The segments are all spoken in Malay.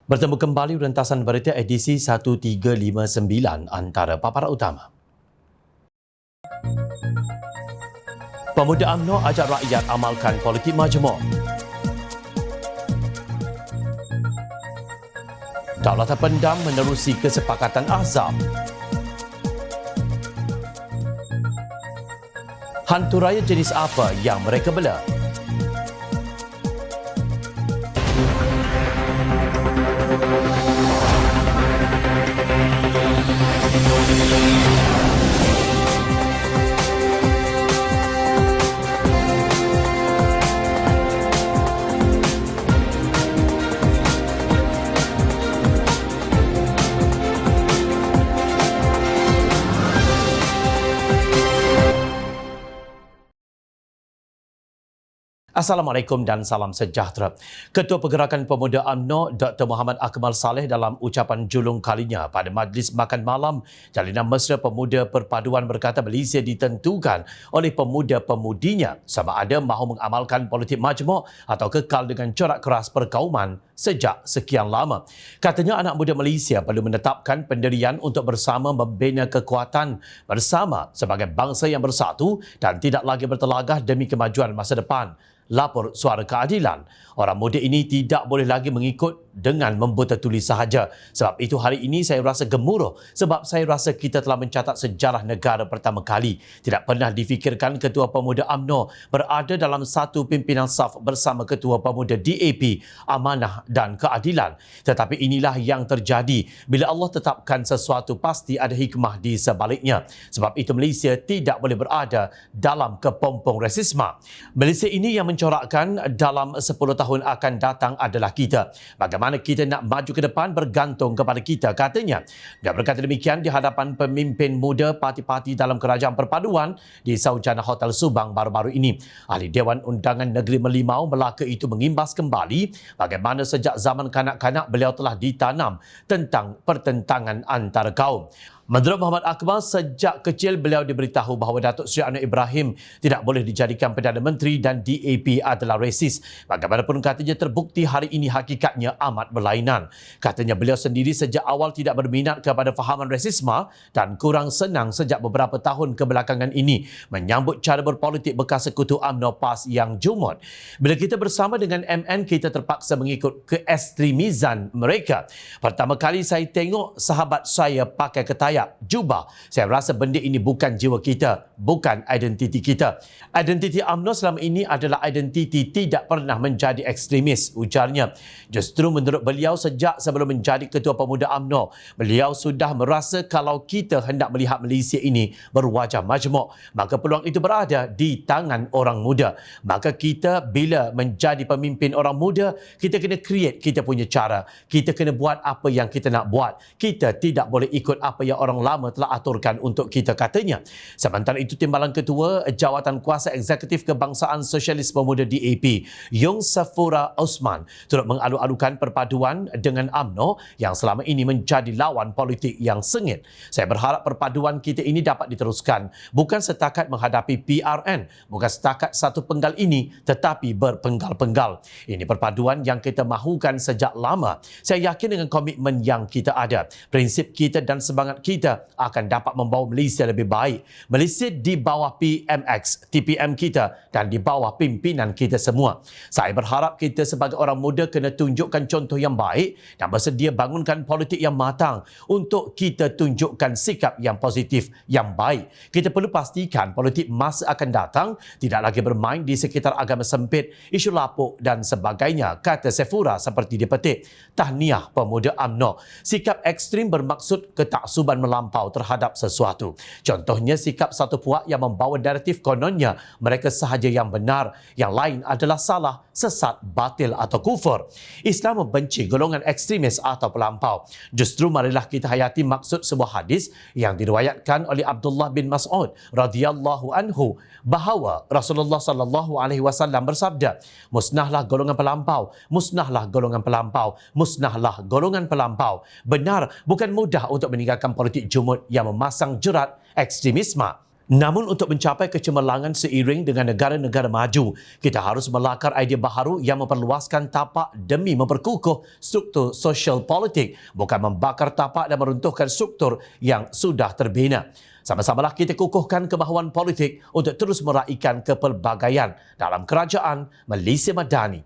Bertemu kembali rentasan berita edisi 1359 antara paparan utama. Pemuda UMNO ajak rakyat amalkan politik majmuk. Daulatan Pendam menerusi kesepakatan Ahzab. Hantu raya jenis apa yang mereka bela? Assalamualaikum dan salam sejahtera. Ketua Pergerakan Pemuda UMNO Dr. Muhammad Akmal Saleh dalam ucapan julung kalinya pada Majlis Makan Malam Jalinan Mesra Pemuda Perpaduan berkata Malaysia ditentukan oleh pemuda-pemudinya sama ada mahu mengamalkan politik majmuk atau kekal dengan corak keras perkauman sejak sekian lama. Katanya anak muda Malaysia perlu menetapkan pendirian untuk bersama membina kekuatan bersama sebagai bangsa yang bersatu dan tidak lagi bertelagah demi kemajuan masa depan. Lapor Suara Keadilan. Orang muda ini tidak boleh lagi mengikut dengan membuta tulis sahaja. Sebab itu hari ini saya rasa gemuruh sebab saya rasa kita telah mencatat sejarah negara pertama kali. Tidak pernah difikirkan Ketua Pemuda UMNO berada dalam satu pimpinan saf bersama Ketua Pemuda DAP, Amanah dan Keadilan. Tetapi inilah yang terjadi. Bila Allah tetapkan sesuatu pasti ada hikmah di sebaliknya. Sebab itu Malaysia tidak boleh berada dalam kepompong rasisme. Malaysia ini yang mencorakkan dalam 10 tahun akan datang adalah kita. Bagaimana kita nak maju ke depan bergantung kepada kita, katanya. Dia berkata demikian di hadapan pemimpin muda parti-parti dalam Kerajaan Perpaduan di Saujana Hotel Subang baru-baru ini. Ahli Dewan Undangan Negeri Merlimau Melaka itu mengimbas kembali bagaimana sejak zaman kanak-kanak beliau telah ditanam tentang pertentangan antara kaum. Menurut Muhammad Akmal, sejak kecil beliau diberitahu bahawa Datuk Seri Anwar Ibrahim tidak boleh dijadikan Perdana Menteri dan DAP adalah resis. Bagaimanapun katanya terbukti hari ini hakikatnya amat berlainan. Katanya beliau sendiri sejak awal tidak berminat kepada fahaman rasisme dan kurang senang sejak beberapa tahun kebelakangan ini menyambut cara berpolitik bekas sekutu UMNO PAS yang jumut. Bila kita bersama dengan MN, kita terpaksa mengikut keekstremizan mereka. Pertama kali saya tengok sahabat saya pakai ketayap jubah. Saya rasa benda ini bukan jiwa kita, bukan identiti kita. Identiti UMNO selama ini adalah identiti tidak pernah menjadi ekstremis, ujarnya. Justru menurut beliau sejak sebelum menjadi Ketua Pemuda UMNO, beliau sudah merasa kalau kita hendak melihat Malaysia ini berwajah majmuk, maka peluang itu berada di tangan orang muda. Maka kita bila menjadi pemimpin orang muda, kita kena create kita punya cara. Kita kena buat apa yang kita nak buat. Kita tidak boleh ikut apa yang orang lama telah aturkan untuk kita, katanya. Sementara itu, Timbalan Ketua Jawatan Kuasa Eksekutif Kebangsaan Sosialis Pemuda DAP, Yung Safura Osman, turut mengalu-alukan perpaduan dengan UMNO yang selama ini menjadi lawan politik yang sengit. Saya berharap perpaduan kita ini dapat diteruskan, bukan setakat menghadapi PRN, bukan setakat satu penggal ini, tetapi berpenggal-penggal. Ini perpaduan yang kita mahukan sejak lama. Saya yakin dengan komitmen yang kita ada, prinsip kita dan semangat kita akan dapat membawa Malaysia lebih baik. Malaysia di bawah PMX, TPM kita dan di bawah pimpinan kita semua. Saya berharap kita sebagai orang muda kena tunjukkan contoh yang baik dan bersedia bangunkan politik yang matang untuk kita tunjukkan sikap yang positif, yang baik. Kita perlu pastikan politik masa akan datang tidak lagi bermain di sekitar agama sempit, isu lapuk dan sebagainya, kata Sefura seperti dipetik. Tahniah Pemuda UMNO. Sikap ekstrim bermaksud ketaksuban melampau terhadap sesuatu. Contohnya sikap satu puak yang membawa naratif kononnya mereka sahaja yang benar, yang lain adalah salah, sesat, batil atau kufur. Islam membenci golongan ekstremis atau pelampau. Justru marilah kita hayati maksud sebuah hadis yang diriwayatkan oleh Abdullah bin Mas'ud radhiyallahu anhu bahawa Rasulullah sallallahu alaihi wasallam bersabda, musnahlah golongan pelampau, musnahlah golongan pelampau, musnahlah golongan pelampau. Benar, bukan mudah untuk meninggalkan politik jumut yang memasang jerat ekstremisme. Namun untuk mencapai kecemerlangan seiring dengan negara-negara maju, kita harus melakar idea baharu yang memperluaskan tapak demi memperkukuh struktur sosial politik, bukan membakar tapak dan meruntuhkan struktur yang sudah terbina. Sama-samalah kita kukuhkan kemahuan politik untuk terus meraihkan kepelbagaian dalam kerajaan Malaysia Madani.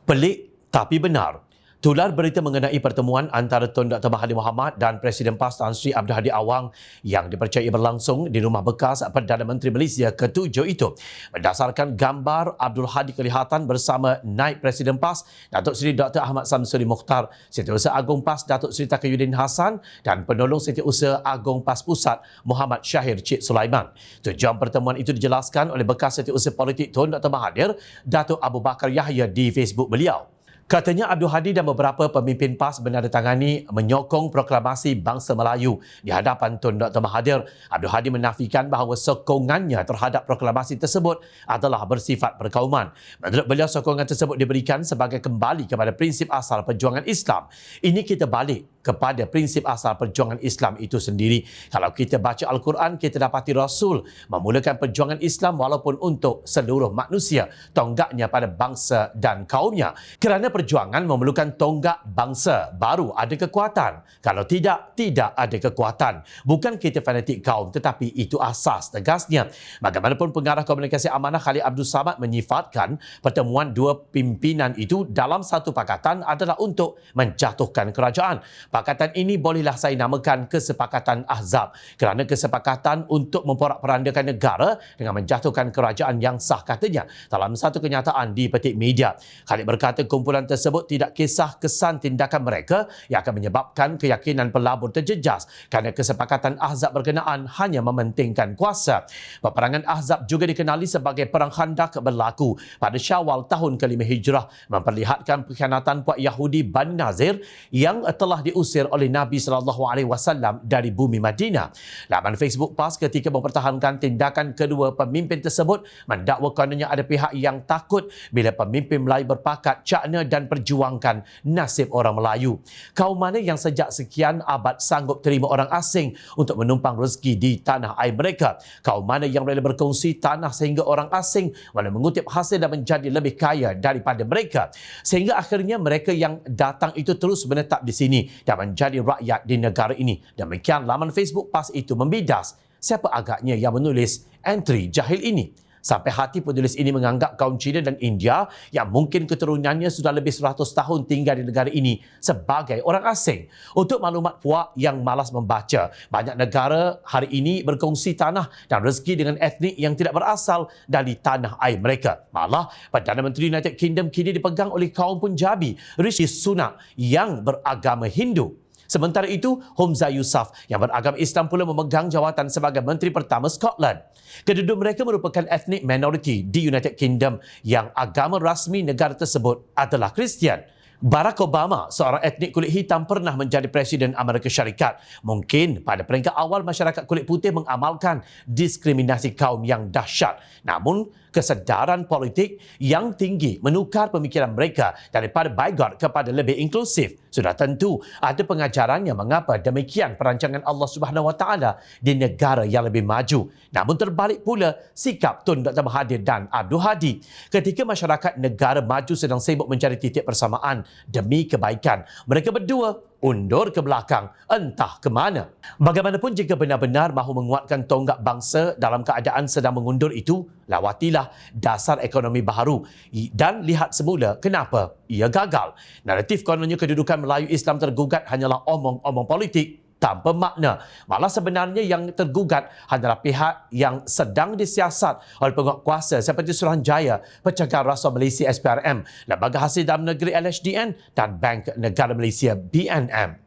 Pelik tapi benar. Tular berita mengenai pertemuan antara Tun Dr. Mahathir Mohamad dan Presiden PAS Tan Sri Abdul Hadi Awang yang dipercayai berlangsung di rumah bekas Perdana Menteri Malaysia ke-7 itu. Berdasarkan gambar, Abdul Hadi kelihatan bersama Naib Presiden PAS Datuk Seri Dr. Ahmad Samsuri Mukhtar, Setiausaha Agung PAS Datuk Seri Taqiyuddin Hassan dan Penolong Setiausaha Agung PAS Pusat Muhammad Syahir Cik Sulaiman. Tujuan pertemuan itu dijelaskan oleh bekas Setiausaha Politik Tun Dr. Mahathir, Datuk Abu Bakar Yahya di Facebook beliau. Katanya Abdul Hadi dan beberapa pemimpin PAS menandatangani menyokong proklamasi bangsa Melayu di hadapan Tun Dr. Mahathir. Abdul Hadi menafikan bahawa sokongannya terhadap proklamasi tersebut adalah bersifat perkauman. Menurut beliau, sokongan tersebut diberikan sebagai kembali kepada prinsip asal perjuangan Islam. Ini kita balik kepada prinsip asal perjuangan Islam itu sendiri. Kalau kita baca Al-Quran, kita dapati Rasul memulakan perjuangan Islam walaupun untuk seluruh manusia, tonggaknya pada bangsa dan kaumnya. Kerana perjuangan memerlukan tonggak bangsa, baru ada kekuatan. Kalau tidak, tidak ada kekuatan. Bukan kita fanatik kaum, tetapi itu asas, tegasnya. Bagaimanapun pengarah komunikasi amanah Khalid Abdul Samad menyifatkan pertemuan dua pimpinan itu dalam satu pakatan adalah untuk menjatuhkan kerajaan. Pakatan ini bolehlah saya namakan kesepakatan Ahzab kerana kesepakatan untuk memporak-perandakan negara dengan menjatuhkan kerajaan yang sah, katanya dalam satu kenyataan di petik media. Khalid berkata kumpulan tersebut tidak kisah kesan tindakan mereka yang akan menyebabkan keyakinan pelabur terjejas kerana kesepakatan Ahzab berkenaan hanya mementingkan kuasa. Peperangan Ahzab juga dikenali sebagai Perang Khandak berlaku pada Syawal tahun ke-5 Hijrah, memperlihatkan pengkhianatan puak Yahudi Bani Nazir yang telah diusir oleh Nabi SAW dari bumi Madinah. Laman Facebook PAS ketika mempertahankan tindakan kedua pemimpin tersebut mendakwa kononnya ada pihak yang takut bila pemimpin Melayu berpakat cakna dan perjuangkan nasib orang Melayu. Kaum mana yang sejak sekian abad sanggup terima orang asing untuk menumpang rezeki di tanah air mereka? Kaum mana yang rela berkongsi tanah sehingga orang asing boleh mengutip hasil dan menjadi lebih kaya daripada mereka? Sehingga akhirnya mereka yang datang itu terus menetap di sini dan menjadi rakyat di negara ini. Demikian laman Facebook PAS itu membidas siapa agaknya yang menulis entry jahil ini. Sampai hati penulis ini menganggap kaum Cina dan India yang mungkin keturunannya sudah lebih 100 tahun tinggal di negara ini sebagai orang asing. Untuk maklumat puak yang malas membaca, banyak negara hari ini berkongsi tanah dan rezeki dengan etnik yang tidak berasal dari tanah air mereka. Malah, Perdana Menteri United Kingdom kini dipegang oleh kaum Punjabi, Rishi Sunak yang beragama Hindu. Sementara itu, Humza Yousaf yang beragama Islam pula memegang jawatan sebagai Menteri Pertama Scotland. Kedua mereka merupakan etnik minoriti di United Kingdom yang agama rasmi negara tersebut adalah Kristian. Barack Obama, seorang etnik kulit hitam, pernah menjadi Presiden Amerika Syarikat. Mungkin pada peringkat awal masyarakat kulit putih mengamalkan diskriminasi kaum yang dahsyat. Namun, kesedaran politik yang tinggi menukar pemikiran mereka daripada bigot kepada lebih inklusif. Sudah tentu ada pengajarannya mengapa demikian perancangan Allah Subhanahu Wa Taala di negara yang lebih maju. Namun terbalik pula sikap Tun Dr. Mahathir dan Abdul Hadi. Ketika masyarakat negara maju sedang sibuk mencari titik persamaan demi kebaikan, mereka berdua undur ke belakang, entah ke mana. Bagaimanapun jika benar-benar mahu menguatkan tonggak bangsa dalam keadaan sedang mengundur itu, lawatilah dasar ekonomi baharu dan lihat semula kenapa ia gagal. Naratif kononnya kedudukan Melayu Islam tergugat hanyalah omong-omong politik tanpa makna. Malah sebenarnya yang tergugat adalah pihak yang sedang disiasat oleh penguat kuasa seperti Suruhanjaya, Pencegahan Rasuah Malaysia SPRM, Lembaga Hasil Dalam Negeri LHDN dan Bank Negara Malaysia BNM.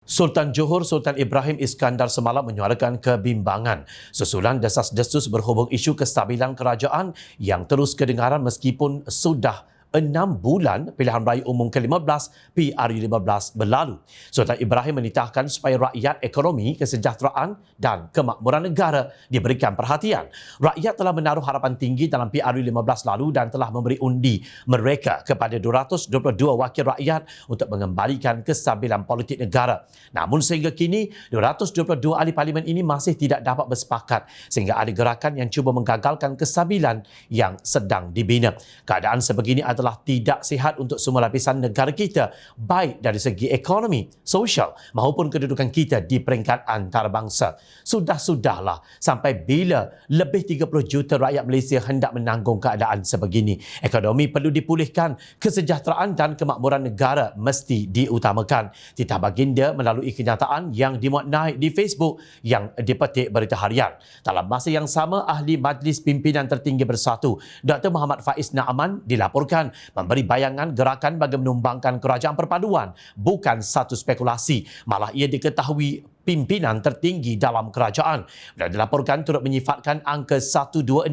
Sultan Johor Sultan Ibrahim Iskandar semalam menyuarakan kebimbangan susulan desas-desus berhubung isu kestabilan kerajaan yang terus kedengaran meskipun sudah 6 bulan pilihan raya umum ke-15 PRU15 berlalu. Sultan Ibrahim menitahkan supaya rakyat, ekonomi, kesejahteraan dan kemakmuran negara diberikan perhatian. Rakyat telah menaruh harapan tinggi dalam PRU15 lalu dan telah memberi undi mereka kepada 222 wakil rakyat untuk mengembalikan kestabilan politik negara. Namun sehingga kini, 222 ahli parlimen ini masih tidak dapat bersepakat sehingga ada gerakan yang cuba menggagalkan kestabilan yang sedang dibina. Keadaan sebegini adalah tidak sihat untuk semua lapisan negara kita, baik dari segi ekonomi, sosial maupun kedudukan kita di peringkat antarabangsa. Sudahlah, sampai bila lebih 30 juta rakyat Malaysia hendak menanggung keadaan sebegini? Ekonomi perlu dipulihkan, kesejahteraan dan kemakmuran negara mesti diutamakan. Titah baginda melalui kenyataan yang dimuat naik di Facebook yang dipetik Berita Harian. Dalam masa yang sama, Ahli Majlis Pimpinan Tertinggi Bersatu, Dr. Muhammad Faiz Naaman dilaporkan memberi bayangan gerakan bagi menumbangkan kerajaan perpaduan. Bukan satu spekulasi, malah ia diketahui pimpinan tertinggi dalam kerajaan. Dan dilaporkan turut menyifatkan angka 126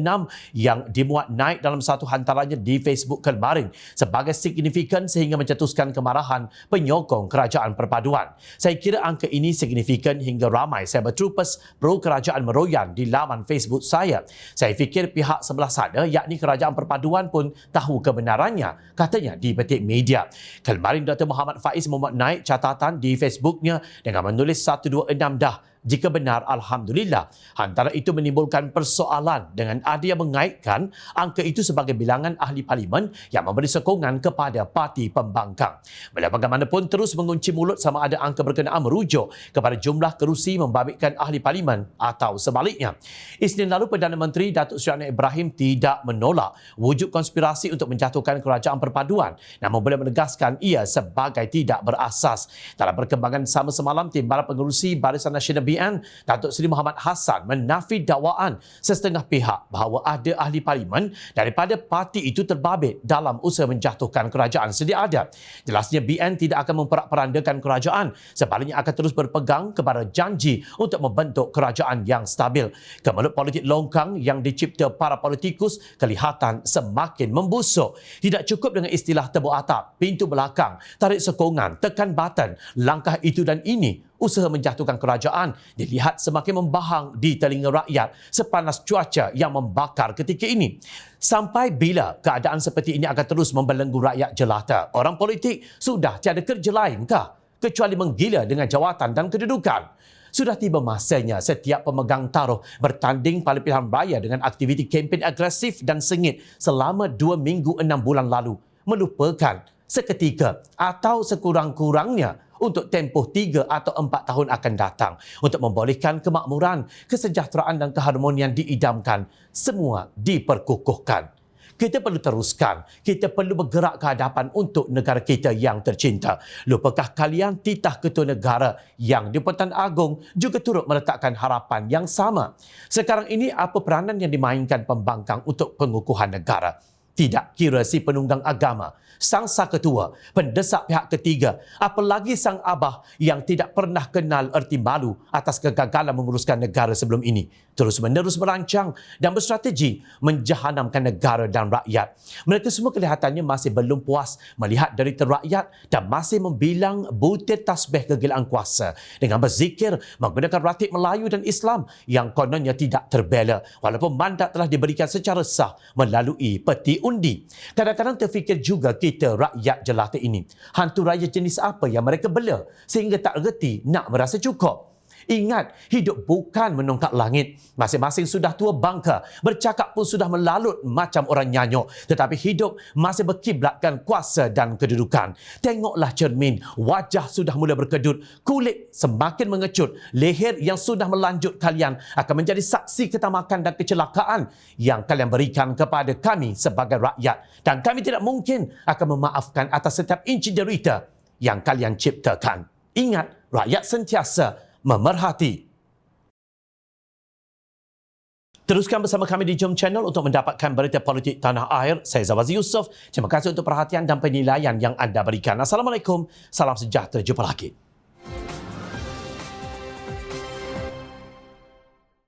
yang dimuat naik dalam satu hantarannya di Facebook kemarin sebagai signifikan sehingga mencetuskan kemarahan penyokong kerajaan perpaduan. Saya kira angka ini signifikan hingga ramai cyber troopers pro kerajaan meroyan di laman Facebook saya. Saya fikir pihak sebelah sana, yakni kerajaan perpaduan pun tahu kebenarannya, katanya di petik media. Kemarin Dr. Muhammad Faiz memuat naik catatan di Facebooknya dengan menulis 126 dah. Jika benar, Alhamdulillah. Antara itu menimbulkan persoalan dengan ada yang mengaitkan angka itu sebagai bilangan ahli parlimen yang memberi sokongan kepada parti pembangkang. Bagaimanapun terus mengunci mulut sama ada angka berkenaan merujuk kepada jumlah kerusi membabitkan ahli parlimen atau sebaliknya. Isnin lalu, Perdana Menteri Datuk Seri Anwar Ibrahim tidak menolak wujud konspirasi untuk menjatuhkan kerajaan perpaduan, namun boleh menegaskan ia sebagai tidak berasas. Dalam perkembangan sama semalam, Timbalan Pengerusi Barisan Nasional BN Datuk Seri Muhammad Hassan menafi dakwaan sesetengah pihak bahawa ada ahli parlimen daripada parti itu terbabit dalam usaha menjatuhkan kerajaan sedia ada. Jelasnya BN tidak akan memperak-perandakan kerajaan, sebaliknya akan terus berpegang kepada janji untuk membentuk kerajaan yang stabil. Kemelut politik longkang yang dicipta para politikus kelihatan semakin membusuk. Tidak cukup dengan istilah tebuk atap, pintu belakang, tarik sokongan, tekan button, langkah itu dan ini. Usaha menjatuhkan kerajaan dilihat semakin membahang di telinga rakyat sepanas cuaca yang membakar ketika ini. Sampai bila keadaan seperti ini akan terus membelenggu rakyat jelata? Orang politik sudah tiada kerja lainkah kecuali menggila dengan jawatan dan kedudukan? Sudah tiba masanya setiap pemegang taruh bertanding pada pilihan raya dengan aktiviti kempen agresif dan sengit selama 2 minggu 6 bulan lalu, melupakan seketika atau sekurang-kurangnya untuk tempoh 3 atau 4 tahun akan datang untuk membolehkan kemakmuran, kesejahteraan dan keharmonian diidamkan, semua diperkukuhkan. Kita perlu teruskan, kita perlu bergerak ke hadapan untuk negara kita yang tercinta. Lupakah kalian titah ketua negara yang di Pertuan Agong juga turut meletakkan harapan yang sama? Sekarang ini apa peranan yang dimainkan pembangkang untuk pengukuhan negara? Tidak kira si penunggang agama, sang ketua, pendesak pihak ketiga, apalagi sang abah yang tidak pernah kenal erti malu atas kegagalan menguruskan negara sebelum ini, terus-menerus merancang dan berstrategi menjahanamkan negara dan rakyat. Mereka semua kelihatannya masih belum puas melihat derita rakyat dan masih membilang butir tasbih kegilaan kuasa dengan berzikir menggunakan ratib Melayu dan Islam yang kononnya tidak terbela walaupun mandat telah diberikan secara sah melalui peti undi. Kadang-kadang terfikir juga kita rakyat jelata ini, hantu raya jenis apa yang mereka bela sehingga tak reti nak merasa cukup. Ingat, hidup bukan menongkak langit. Masing-masing sudah tua bangka, bercakap pun sudah melalut macam orang nyanyuk. Tetapi hidup masih berkiblatkan kuasa dan kedudukan. Tengoklah cermin, wajah sudah mula berkedut, kulit semakin mengecut. Leher yang sudah melanjut kalian akan menjadi saksi ketamakan dan kecelakaan yang kalian berikan kepada kami sebagai rakyat. Dan kami tidak mungkin akan memaafkan atas setiap inci derita yang kalian ciptakan. Ingat, rakyat sentiasa memerhati. Teruskan bersama kami di Jom Channel untuk mendapatkan berita politik tanah air. Saya Zawazi Yusof. Terima kasih untuk perhatian dan penilaian yang anda berikan. Assalamualaikum. Salam sejahtera. Jumpa lagi.